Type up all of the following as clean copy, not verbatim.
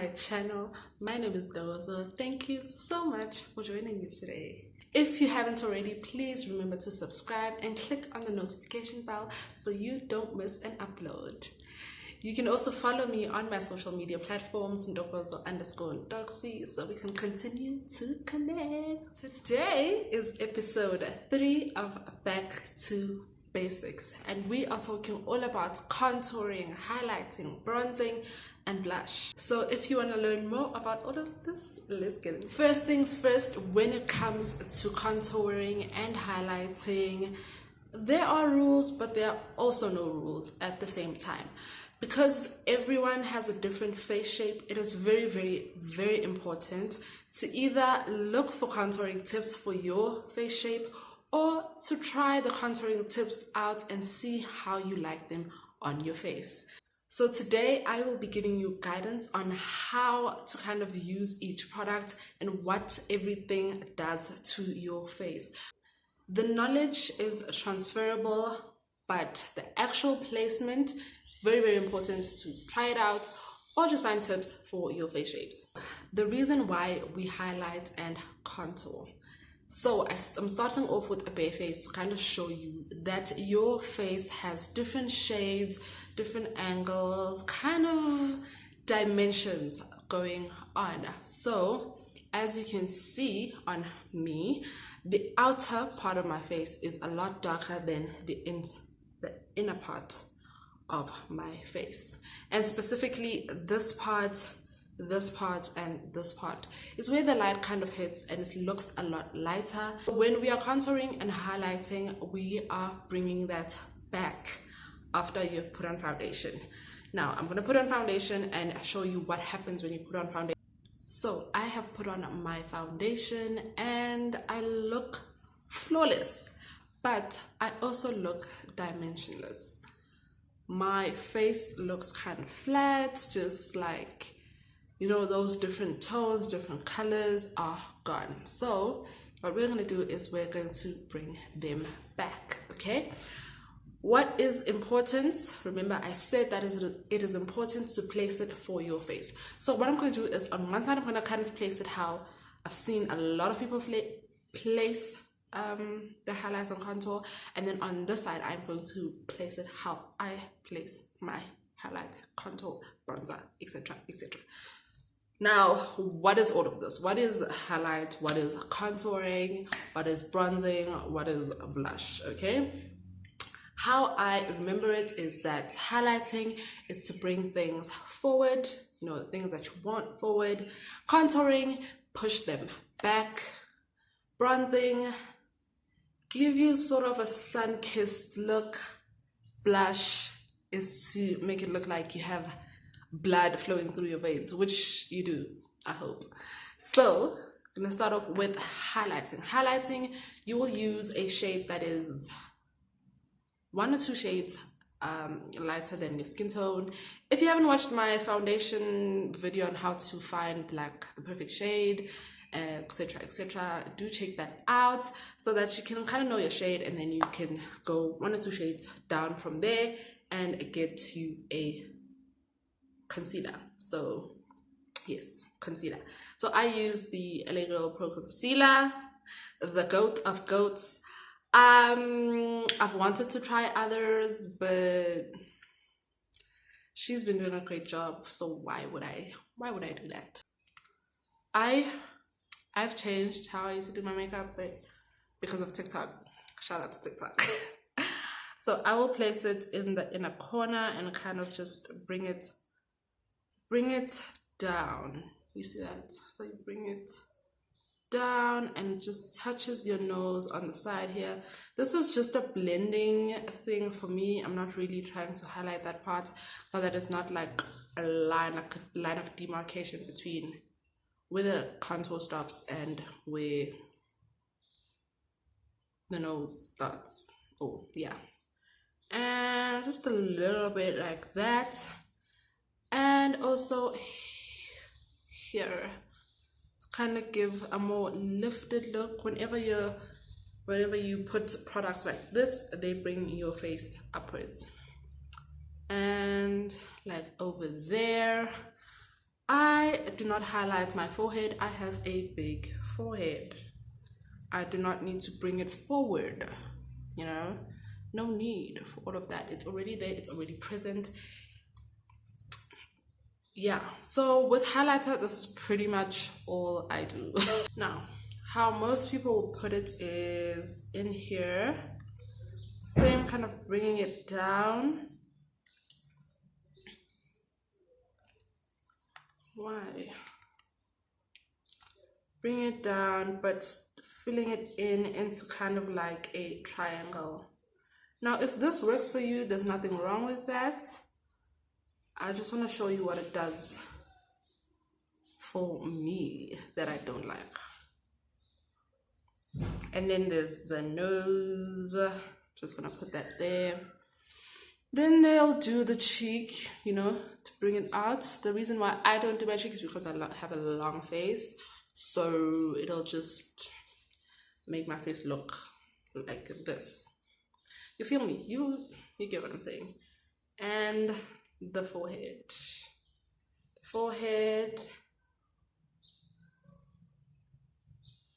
my channel. My name is Dozo. Thank you so much for joining me today. If you haven't already, please remember to subscribe and click on the notification bell so you don't miss an upload. You can also follow me on my social media platforms, Ndokozo_Doxy, so we can continue to connect. Today is episode 3 of Back to Basics, and we are talking all about contouring, highlighting, bronzing, and blush. So if you want to learn more about all of this, let's get it. First things first, when it comes to contouring and highlighting, there are rules, but there are also no rules at the same time. Because everyone has a different face shape, it is very important to either look for contouring tips for your face shape or to try the contouring tips out and see how you like them on your face. So today I will be giving you guidance on how to kind of use each product and what everything does to your face. The knowledge is transferable, but the actual placement, very important to try it out or just find tips for your face shapes. The reason why we highlight and contour. So I'm starting off with a bare face to kind of show you that your face has different shades, different angles, kind of dimensions going on. So as you can see on me, the outer part of my face is a lot darker than the inner part of my face, and specifically this part, and this part is where the light kind of hits and it looks a lot lighter. When we are contouring and highlighting, we are bringing that back after you've put on foundation. Now I'm going to put on foundation and show you what happens when you put on foundation. So I have put on my foundation and I look flawless, but I also look dimensionless. My face looks kind of flat, just like, you know, those different tones, different colors are gone. So what we're going to do is we're going to bring them back, okay? What is important, remember I said that it is important to place it for your face. So what I'm going to do is on one side I'm going to kind of place it how I've seen a lot of people place the highlights and contour, and then on this side I'm going to place it how I place my highlight, contour, bronzer, etc. Now, what is all of this? What is highlight? What is contouring? What is bronzing? What is blush? Okay, how I remember it is that highlighting is to bring things forward, you know, things that you want forward. Contouring, push them back. Bronzing, give you sort of a sun-kissed look. Blush is to make it look like you have blood flowing through your veins, which you do, I hope. So I'm gonna start off with highlighting. Highlighting, you will use a shade that is 1 or 2 shades lighter than your skin tone. If you haven't watched my foundation video on how to find like the perfect shade, etc., do check that out so that you can kind of know your shade, and then you can go 1 or 2 shades down from there and get you a concealer. So yes, concealer. So I use the Eyebrow Pro Concealer, the goat of goats. I've wanted to try others, but she's been doing a great job, so why would I do that? I've changed how I used to do my makeup, but because of TikTok. Shout out to TikTok. So I will place it in the inner corner and kind of just bring it down. You see that? So you bring it down and it just touches your nose on the side here. This is just a blending thing for me. I'm not really trying to highlight that part so that it's not like a line of demarcation between where the contour stops and where the nose starts. Oh yeah, and just a little bit like that, and also here to kind of give a more lifted look. Whenever you put products like this, they bring your face upwards, and like over there. I do not highlight my forehead. I have a big forehead. I do not need to bring it forward, you know. No need for all of that. It's already there, it's already present. Yeah, so with highlighter, this is pretty much all I do. Now, how most people will put it is in here, same kind of bringing it down. Why? Bring it down, but filling it in into kind of like a triangle. Now, if this works for you, there's nothing wrong with that. I just want to show you what it does for me that I don't like. And then there's the nose. Just gonna put that there. Then they'll do the cheek, you know, to bring it out. The reason why I don't do my cheek is because I have a long face, so it'll just make my face look like this. You feel me? You get what I'm saying. And the forehead. The forehead.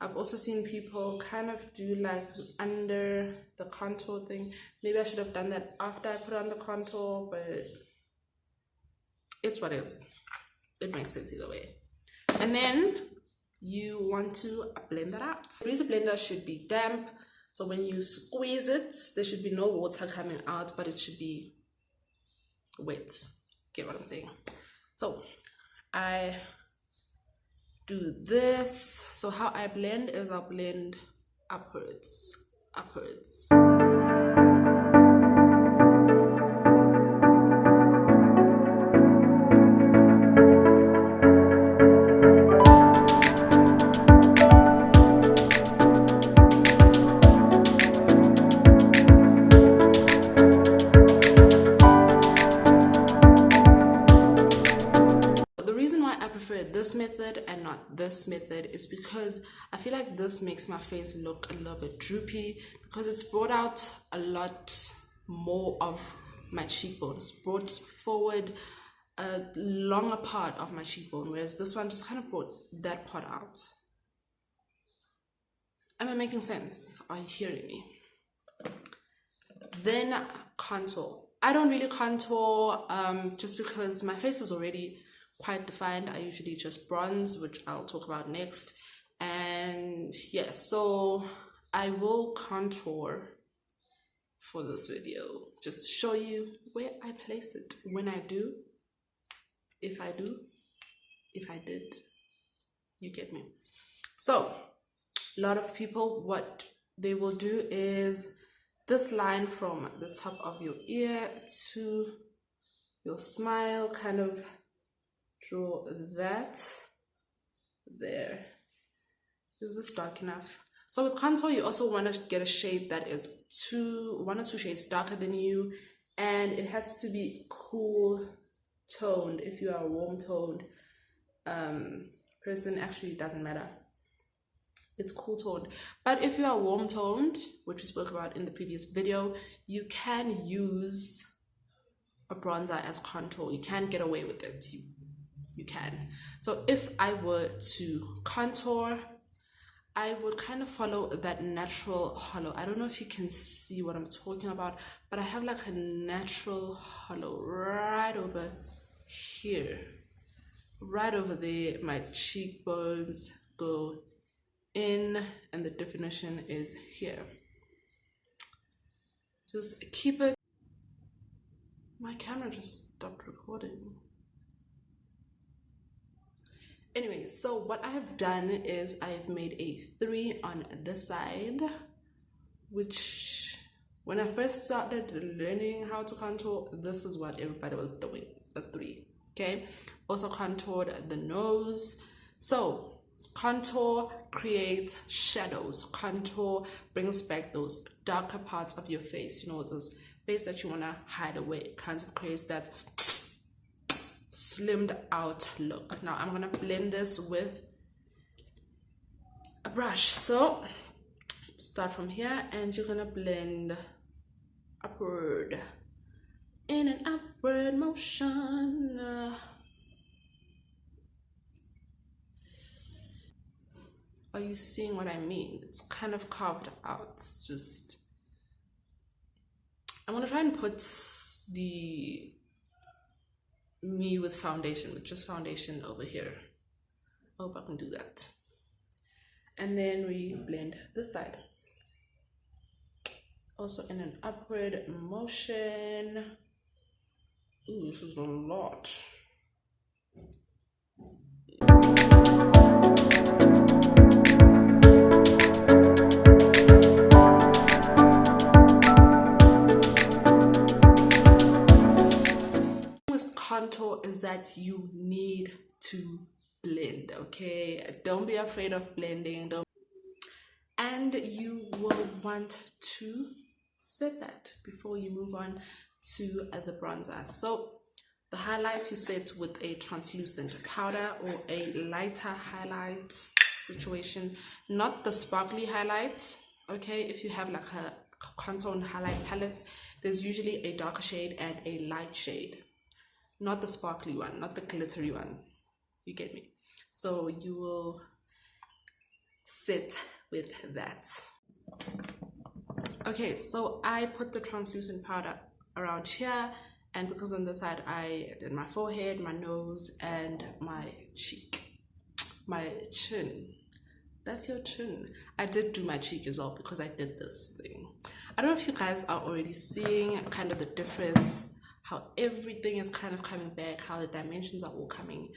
I've also seen people kind of do like under the contour thing. Maybe I should have done that after I put on the contour, but it's what it is. It makes sense either way. And then you want to blend that out. The razor blender should be damp, so when you squeeze it, there should be no water coming out, but it should be wet. Get what I'm saying? So I do this. So how I blend is I'll blend upwards. This method and not this method is because I feel like this makes my face look a little bit droopy because it's brought out a lot more of my cheekbones, brought forward a longer part of my cheekbone, whereas this one just kind of brought that part out. Am I making sense? Are you hearing me? Then contour. I don't really contour just because my face is already quite defined. I usually just bronze, which I'll talk about next. And yeah, so I will contour for this video just to show you where I place it, when I do, if I did, you get me. So a lot of people, what they will do is this line from the top of your ear to your smile, kind of draw that there. Is this dark enough? So with contour, you also want to get a shade that is one or two shades darker than you, and it has to be cool toned. If you are a warm toned person, actually it doesn't matter, it's cool toned. But if you are warm toned, which we spoke about in the previous video, you can use a bronzer as contour. You can get away with it. You can. So if I were to contour, I would kind of follow that natural hollow. I don't know if you can see what I'm talking about, but I have like a natural hollow right over here. Right over there, my cheekbones go in and the definition is here. Just keep it. My camera just stopped recording. Anyway, so what I have done is I have made a 3 on this side, which when I first started learning how to contour, this is what everybody was doing, the 3. Okay, also contoured the nose. So contour creates shadows. Contour brings back those darker parts of your face, you know, those face that you want to hide away. It kind of creates that slimmed out look. Now I'm gonna blend this with a brush. So start from here and you're gonna blend upward, in an upward motion. Are you seeing what I mean? It's kind of carved out. It's just, I'm gonna try and put the me with foundation, with just foundation over here. I hope I can do that. And then we blend this side. Also in an upward motion. Ooh, this is a lot. With contour is that you need to blend, okay? Don't be afraid of blending. And you will want to set that before you move on to the bronzer. So the highlight you set with a translucent powder or a lighter highlight situation, not the sparkly highlight, okay? If you have like a contour highlight palette, there's usually a darker shade and a light shade, not the sparkly one, not the glittery one. You get me? So you will sit with that. Okay, so I put the translucent powder around here, and because on this side I did my forehead, my nose, and my cheek, my chin. That's your chin. I did do my cheek as well because I did this thing. I don't know if you guys are already seeing kind of the difference, how everything is kind of coming back, how the dimensions are all coming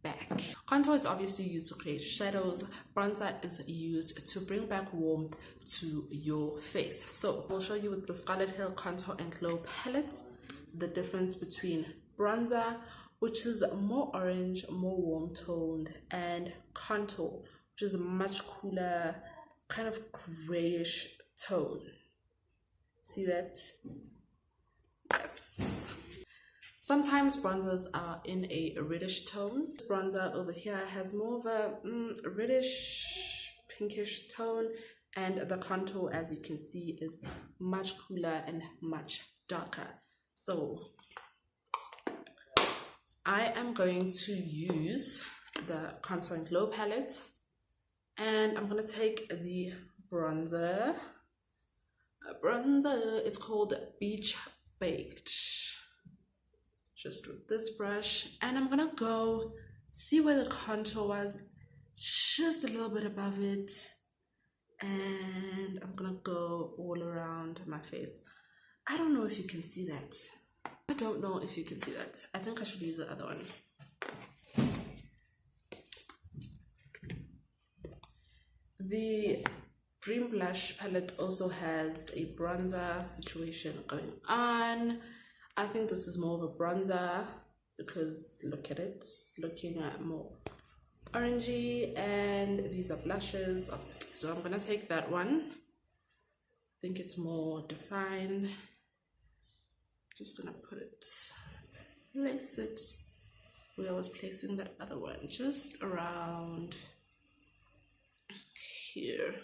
back. Contour is obviously used to create shadows. Bronzer is used to bring back warmth to your face. So I'll show you with the Scarlett Hill Contour and Glow palette the difference between bronzer, which is more orange, more warm toned, and contour, which is a much cooler, kind of grayish tone. See that? Yes. Sometimes bronzers are in a reddish tone. This bronzer over here has more of a reddish, pinkish tone, and the contour, as you can see, is much cooler and much darker. So I am going to use the Contour and Glow palette, and I'm going to take the bronzer. It's called Beach Baked. Just with this brush, and I'm gonna go see where the contour was, just a little bit above it, and I'm gonna go all around my face. I don't know if you can see that. I don't know if you can see that. I think I should use the other one. The Dream Blush palette also has a bronzer situation going on. I think this is more of a bronzer because look at it, it's looking at more orangey, and these are blushes obviously. So I'm gonna take that one. I think it's more defined. Just gonna put it, place it where I was placing that other one, just around here.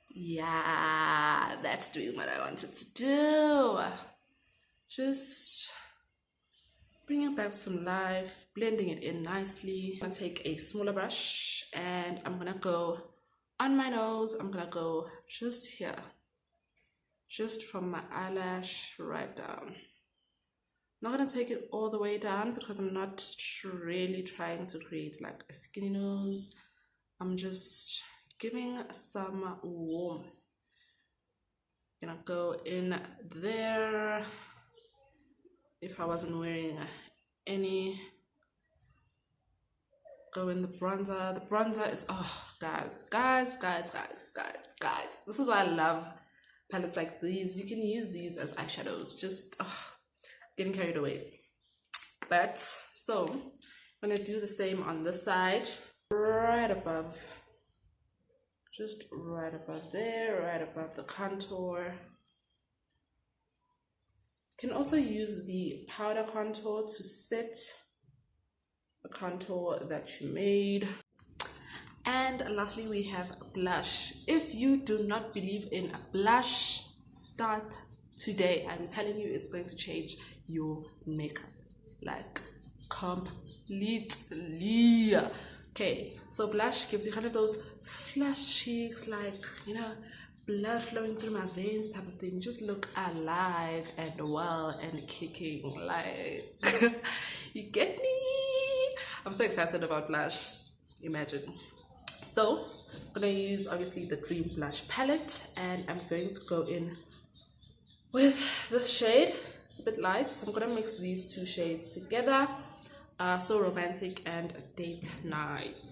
Yeah, that's doing what I wanted to do. Just bringing back some life, blending it in nicely. I'm gonna take a smaller brush and I'm gonna go on my nose. I'm gonna go just here, just from my eyelash right down. I'm not gonna take it all the way down because I'm not really trying to create like a skinny nose. I'm just giving some warmth. Gonna go in there. If I wasn't wearing any, go in the bronzer. The bronzer is, oh guys, this is why I love palettes like these. You can use these as eyeshadows. Just getting carried away. But so I'm gonna do the same on this side, right above, just right above there, right above the contour. You can also use the powder contour to set the contour that you made. And lastly, we have blush. If you do not believe in blush, start today. I'm telling you, it's going to change your makeup, like completely. Okay, so blush gives you kind of those flushed cheeks, like, you know, blood flowing through my veins type of thing. Just look alive and well and kicking, like you get me. I'm so excited about blush, imagine. So I'm gonna use obviously the Dream Blush palette, and I'm going to go in with this shade. It's a bit light, so I'm gonna mix these two shades together. So Romantic and Date Night.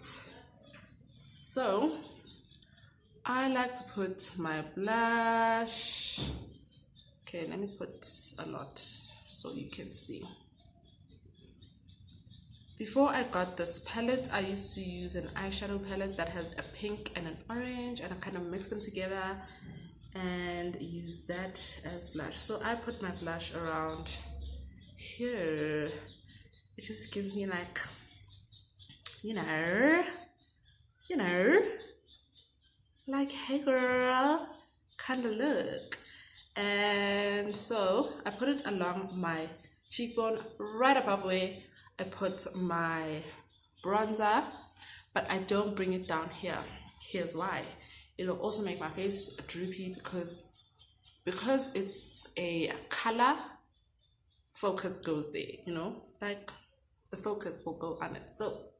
So I like to put my blush. Okay, let me put a lot so you can see. Before I got this palette, I used to use an eyeshadow palette that had a pink and an orange, and I kind of mixed them together and use that as blush. So I put my blush around here. It just gives me like, you know, like, hey girl kind of look. And so I put it along my cheekbone, right above where I put my bronzer, but I don't bring it down here. Here's why. It'll also make my face droopy because it's a color, focus goes there, you know, like the focus will go on it. So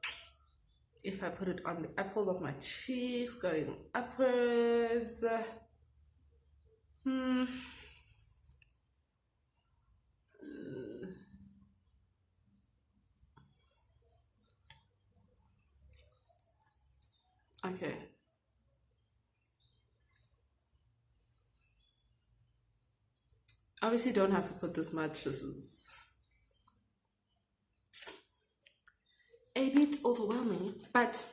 if I put it on the apples of my cheeks going upwards, okay. Obviously don't have to put this much. This is a bit overwhelming, but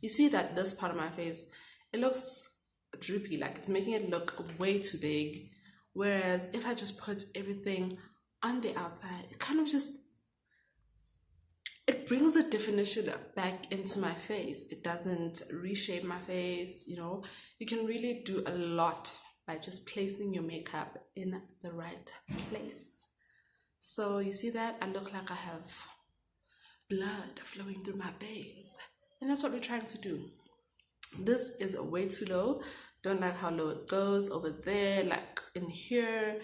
you see that this part of my face, it looks droopy, like it's making it look way too big. Whereas if I just put everything on the outside, it kind of just, it brings the definition back into my face. It doesn't reshape my face, you know. You can really do a lot by just placing your makeup in the right place. So you see that? I look like I have blood flowing through my veins. And that's what we're trying to do. This is way too low. Don't like how low it goes over there, like in here.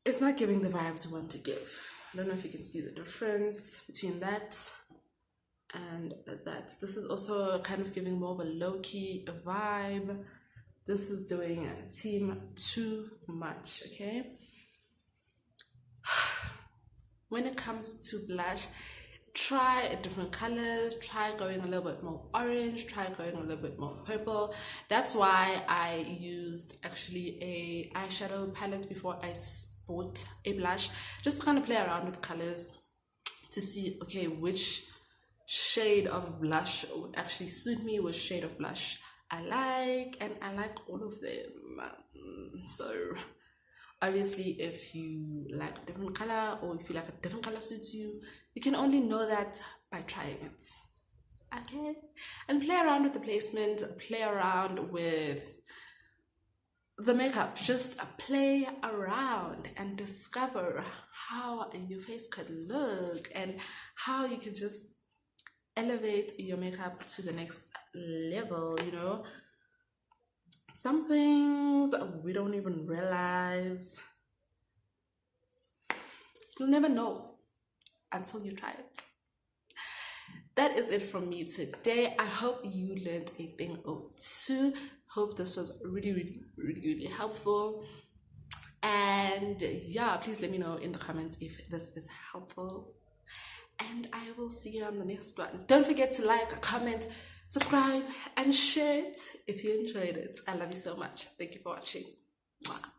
It's not giving the vibes we want to give. I don't know if you can see the difference between that and that. This is also kind of giving more of a low-key vibe. This is doing a team too much, okay? When it comes to blush, try different colors, try going a little bit more orange, try going a little bit more purple. That's why I used actually a eyeshadow palette before I bought a blush, just to kind of play around with colors to see, okay, which shade of blush would actually suit me, which shade of blush I like, and I like all of them. So obviously if you like a different color, or if you like a different color suits you, you can only know that by trying it, okay? And play around with the placement, play around with the makeup. Just play around and discover how your face could look and how you can just elevate your makeup to the next level, you know. Some things we don't even realize. You'll never know until you try it. That is it from me today. I hope you learned a thing or two. Hope this was really helpful. And yeah, please let me know in the comments if this is helpful. And I will see you on the next one. Don't forget to like, comment, subscribe, and share it if you enjoyed it. I love you so much. Thank you for watching. Mwah.